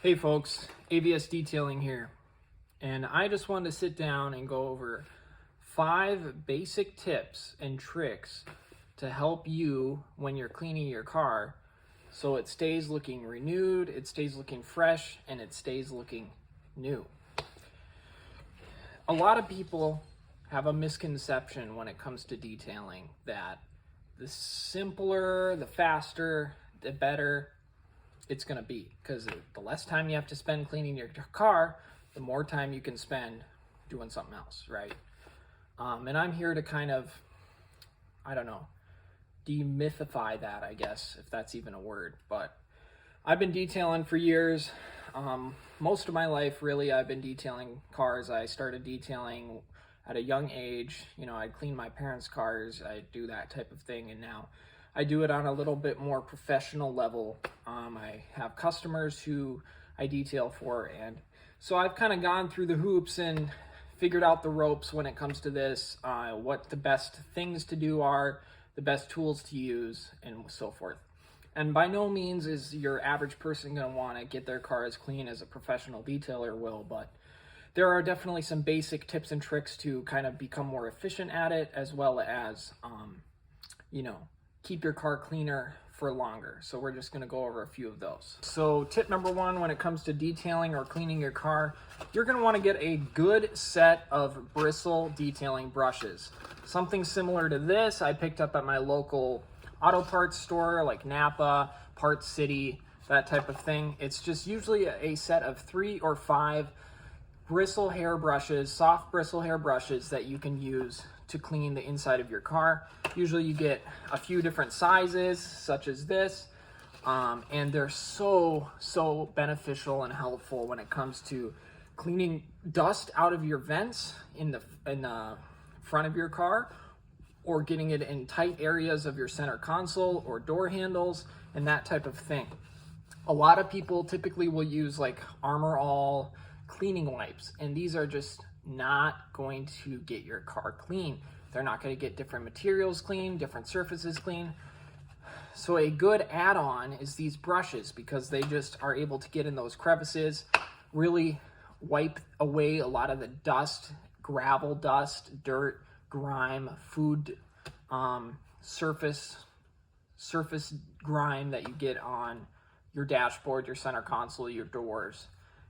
Hey folks, AVS Detailing here, and I just wanted to sit down and go over 5 basic tips and tricks to help you when you're cleaning your car so it stays looking renewed, it stays looking fresh, and it stays looking new. A lot of people have a misconception when it comes to detailing that the simpler, the faster, the better it's going to be, because the less time you have to spend cleaning your car, the more time you can spend doing something else, right? And I'm here to kind of, I don't know, demythify that, I guess, if that's even a word. But I've been detailing for years. Most of my life, really, I've been detailing cars. I started detailing at a young age. You know, I'd clean my parents' cars, I'd do that type of thing, and now I do it on a little bit more professional level. I have customers who I detail for, and so I've kind of gone through the hoops and figured out the ropes when it comes to this, what the best things to do are, the best tools to use, and so forth. And by no means is your average person going to want to get their car as clean as a professional detailer will, but there are definitely some basic tips and tricks to kind of become more efficient at it, as well as, keep your car cleaner for longer. So we're just going to go over a few of those. So tip number 1, when it comes to detailing or cleaning your car, you're going to want to get a good set of bristle detailing brushes. Something similar to this I picked up at my local auto parts store like Napa, Parts City, that type of thing. It's just usually a set of 3 or 5 bristle hair brushes, soft bristle hair brushes that you can use to clean the inside of your car. Usually you get a few different sizes, such as this, and they're so beneficial and helpful when it comes to cleaning dust out of your vents in the front of your car, or getting it in tight areas of your center console or door handles and that type of thing. A lot of people typically will use like Armor All cleaning wipes, and these are just not going to get your car clean. They're not going to get different materials clean, different surfaces clean. So a good add-on is these brushes, because they just are able to get in those crevices, really wipe away a lot of the dust, gravel dust, dirt, grime, food, surface grime that you get on your dashboard, your center console, your doors.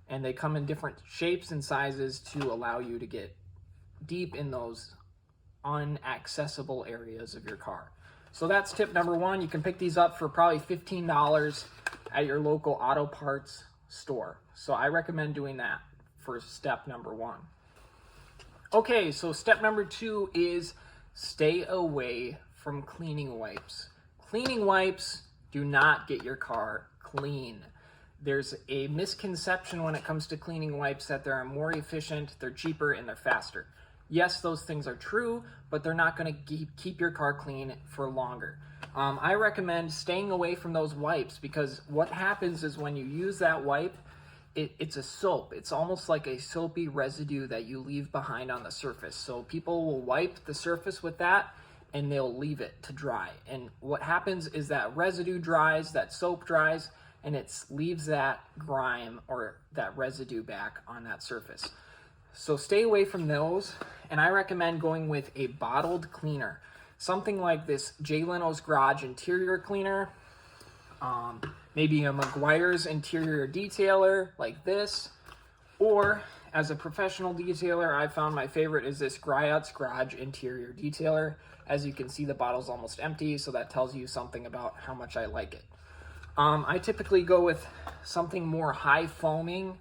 And they come in different shapes and sizes to allow you to get deep in those unaccessible areas of your car. So that's tip number 1. You can pick these up for probably $15 at your local auto parts store. So I recommend doing that for step number 1. Okay, so step number 2 is stay away from cleaning wipes. Cleaning wipes do not get your car clean. There's a misconception when it comes to cleaning wipes that they're more efficient, they're cheaper, and they're faster. Yes, those things are true, but they're not going to keep your car clean for longer. I recommend staying away from those wipes, because what happens is when you use that wipe, it's a soap. It's almost like a soapy residue that you leave behind on the surface. So people will wipe the surface with that, and they'll leave it to dry. And what happens is that residue dries, that soap dries, and it leaves that grime or that residue back on that surface. So stay away from those, and I recommend going with a bottled cleaner. Something like this Jay Leno's Garage Interior Cleaner, maybe a Meguiar's Interior Detailer like this, or as a professional detailer, I found my favorite is this Griots Garage Interior Detailer. As you can see, the bottle's almost empty, so that tells you something about how much I like it. I typically go with something more high foaming,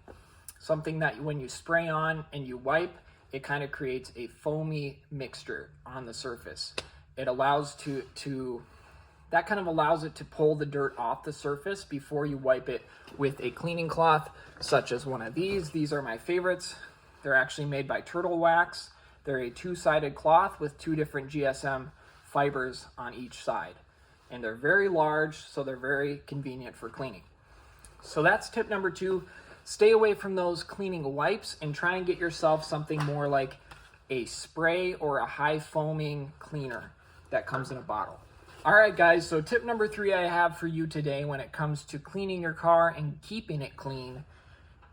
something that when you spray on and you wipe, it kind of creates a foamy mixture on the surface. It allows that kind of allows it to pull the dirt off the surface before you wipe it with a cleaning cloth, such as one of these. These are my favorites. They're actually made by Turtle Wax. They're a 2-sided cloth with 2 different GSM fibers on each side. And they're very large, so they're very convenient for cleaning. So that's tip number 2. Stay away from those cleaning wipes and try and get yourself something more like a spray or a high foaming cleaner that comes in a bottle. All right, guys, so tip number 3 I have for you today when it comes to cleaning your car and keeping it clean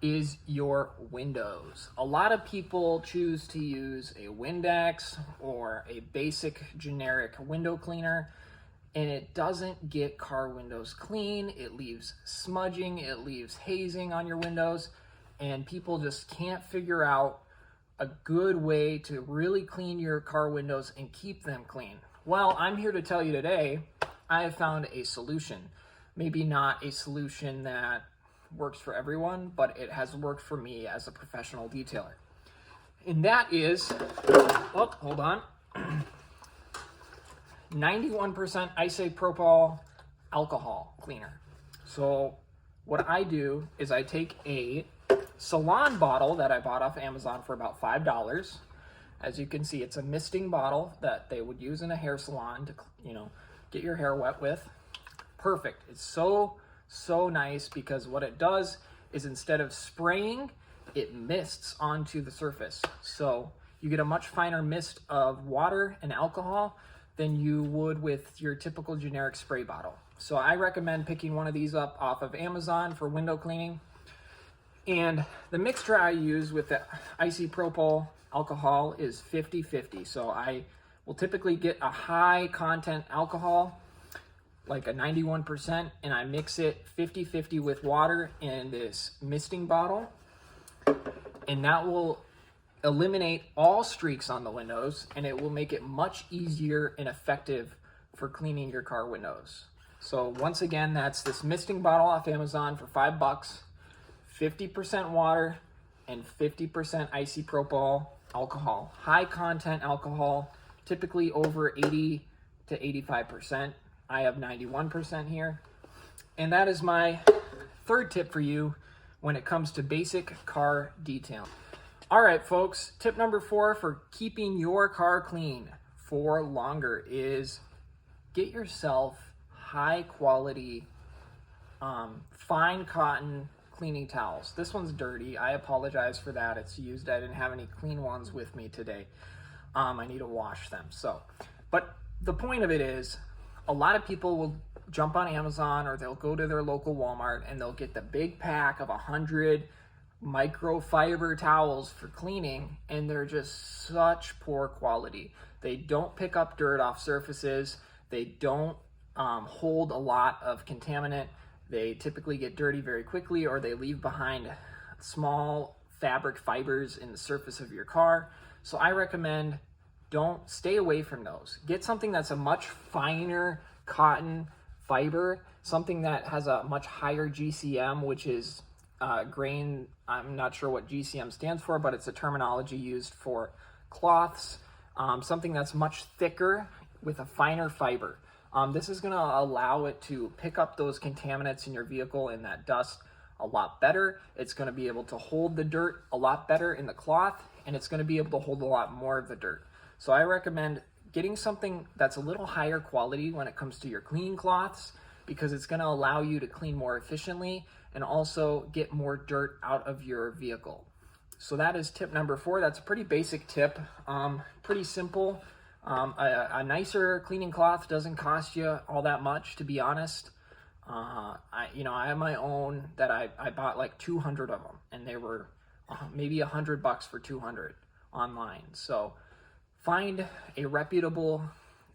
is your windows. A lot of people choose to use a Windex or a basic generic window cleaner, and it doesn't get car windows clean. It leaves smudging, it leaves hazing on your windows, and people just can't figure out a good way to really clean your car windows and keep them clean. Well, I'm here to tell you today, I have found a solution. Maybe not a solution that works for everyone, but it has worked for me as a professional detailer. And that is, oh, hold on, 91% isopropyl alcohol cleaner. So what I do is I take a salon bottle that I bought off Amazon for about $5. As you can see, it's a misting bottle that they would use in a hair salon to, get your hair wet with. Perfect. It's so nice because what it does is instead of spraying, it mists onto the surface. So you get a much finer mist of water and alcohol than you would with your typical generic spray bottle. So I recommend picking one of these up off of Amazon for window cleaning. And the mixture I use with the isopropyl alcohol is 50-50. So I will typically get a high content alcohol, like a 91%, and I mix it 50-50 with water in this misting bottle. And that will eliminate all streaks on the windows, and it will make it much easier and effective for cleaning your car windows. So once again, that's this misting bottle off Amazon for $5. 50% water and 50% isopropyl alcohol. High content alcohol, typically over 80 to 85%. I have 91% here. And that is my third tip for you when it comes to basic car detailing. All right, folks, tip number 4 for keeping your car clean for longer is get yourself high quality, fine cotton cleaning towels. This one's dirty. I apologize for that. It's used. I didn't have any clean ones with me today. I need to wash them. But the point of it is, a lot of people will jump on Amazon or they'll go to their local Walmart and they'll get the big pack of 100 microfiber towels for cleaning, and they're just such poor quality. They don't pick up dirt off surfaces. They don't hold a lot of contaminant. They typically get dirty very quickly, or they leave behind small fabric fibers in the surface of your car. So I recommend don't stay away from those. Get something that's a much finer cotton fiber, something that has a much higher GCM, which is grain. I'm not sure what GCM stands for, but it's a terminology used for cloths. Something that's much thicker with a finer fiber. This is going to allow it to pick up those contaminants in your vehicle and that dust a lot better. It's going to be able to hold the dirt a lot better in the cloth, and it's going to be able to hold a lot more of the dirt. So I recommend getting something that's a little higher quality when it comes to your cleaning cloths, because it's going to allow you to clean more efficiently and also get more dirt out of your vehicle. So that is tip number 4. That's a pretty basic tip, pretty simple. A nicer cleaning cloth doesn't cost you all that much, to be honest. I have my own that I bought like 200 of them, and they were maybe $100 for 200 online. So find a reputable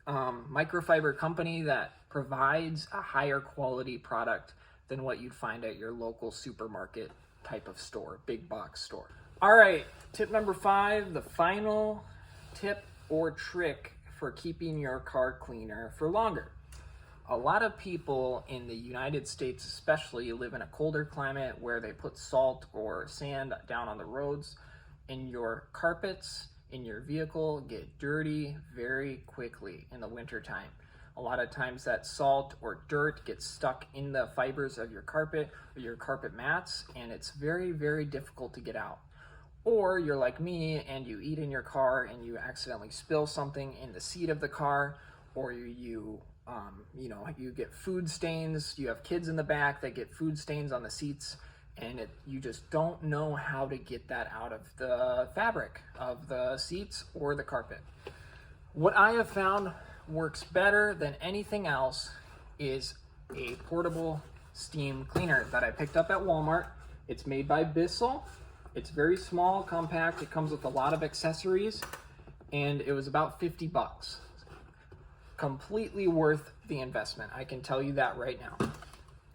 microfiber company that provides a higher quality product than what you'd find at your local supermarket type of store, big box store. All right, tip number 5, the final tip or trick for keeping your car cleaner for longer. A lot of people in the United States especially live in a colder climate where they put salt or sand down on the roads, and your carpets in your vehicle get dirty very quickly in the wintertime. A lot of times that salt or dirt gets stuck in the fibers of your carpet or your carpet mats, and it's very, very difficult to get out. Or you're like me and you eat in your car and you accidentally spill something in the seat of the car, or you get food stains. You have kids in the back that get food stains on the seats, and you just don't know how to get that out of the fabric of the seats or the carpet. What I have found works better than anything else is a portable steam cleaner that I picked up at Walmart. It's made by Bissell. It's very small, compact. It comes with a lot of accessories, and it was about 50 bucks. Completely worth the investment. I can tell you that right now.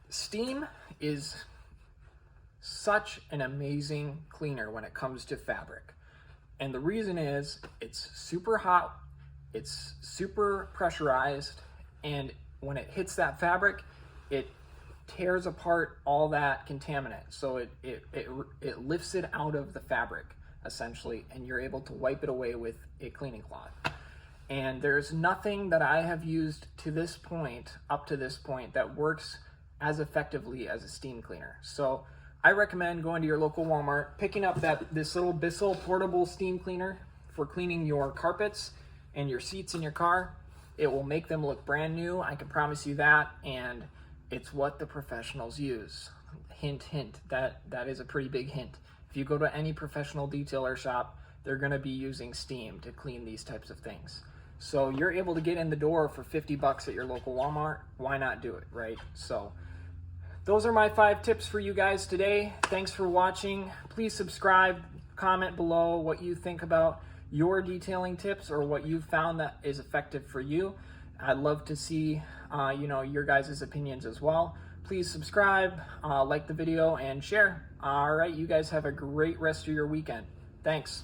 Steam is such an amazing cleaner when it comes to fabric. And the reason is it's super hot, it's super pressurized, and when it hits that fabric, it tears apart all that contaminant. So it lifts it out of the fabric essentially, and you're able to wipe it away with a cleaning cloth. And there's nothing that I have used to this point, up to this point, that works as effectively as a steam cleaner. So I recommend going to your local Walmart, picking up this little Bissell portable steam cleaner for cleaning your carpets and your seats in your car. It will make them look brand new, I can promise you that, and it's what the professionals use. Hint, hint, that is a pretty big hint. If you go to any professional detailer shop, they're gonna be using steam to clean these types of things. So you're able to get in the door for 50 bucks at your local Walmart, why not do it, right? So those are my 5 tips for you guys today. Thanks for watching. Please subscribe, comment below what you think about your detailing tips or what you've found that is effective for you. I'd love to see your guys' opinions as well. Please subscribe, like the video, and share. All right, you guys have a great rest of your weekend. Thanks.